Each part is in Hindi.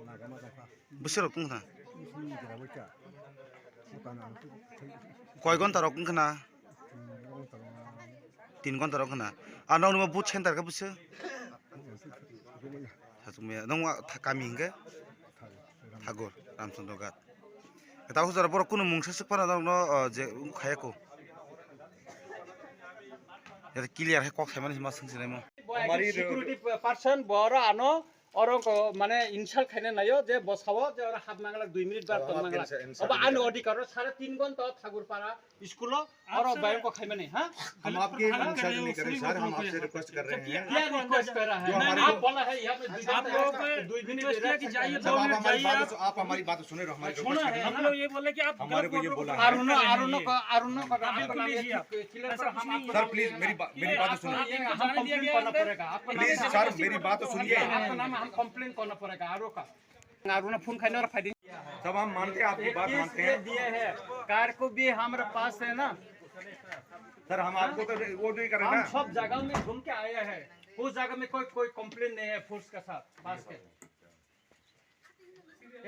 बोसोराव कुंखना कय घन्टा रक कुंखना 3 घन्टा रक खना आनाव नमा बुथ सेन्टार का बुसो थाजुमे नों गामि हिंगे ठाकुर रामचन्द्र घाट दा हुजारा बर कुनु मुंसा सफाना दं जे खायाको ये क्लियर है कक थाइमानि मा सोंसिनाय म हमारी सिक्योरिटी पर्सन बर आनो और माने इंसल्ट खाने नयो जे बसावो जे और हाथ मांगला 2 मिनट बाद तो मांगला अब आनो अधिकार 3.5 घंटा ठाकुरपाड़ा स्कूल और बैंक को खाइमे नहीं हां हम आपके इंसल्ट नहीं कर रहे सर हम आपसे रिक्वेस्ट कर रहे हैं क्या रिक्वेस्ट कर रहा है आप बोला है यहां पे आप लोग 2 मिनट दे कि जाइए 2 मिनट जाइए आप हमारी बात सुने रहो हमारी सुना है हम लोग ये बोले कि आप हमारे को ये बोला अरुण का सर प्लीज मेरी बात सुनिए करना पड़ेगा प्लीज सर मेरी बात तो सुनिए आपका नाम हम कंप्लेन करना पड़ेगा आरो फोन खाने और फायदे सब हम मानते हैं आपकी बात मानते हैं दिए है कार को भी हमारे पास है ना सर हम आपको तो वो नहीं कर रहे हम ना सब जगह में घूम के आए हैं उस जगह में कोई कंप्लेन नहीं है फोर्स के साथ पास के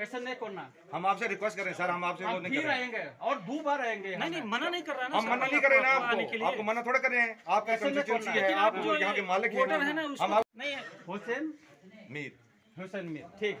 ऐसा नहीं करना हम आपसे रिक्वेस्ट कर रहे हैं सर हम आपसे वो नहीं कर रहे आएंगे और 2 बार आएंगे नहीं मना नहीं कर रहा ना हम मना नहीं कर रहे ना आपको मना थोड़ा कर रहे हैं आपका कंस्टिट्यूएंसी है आप जो यहाँ के मालिक हैं है ना हम नहीं हुसैन मीर मीर ठीक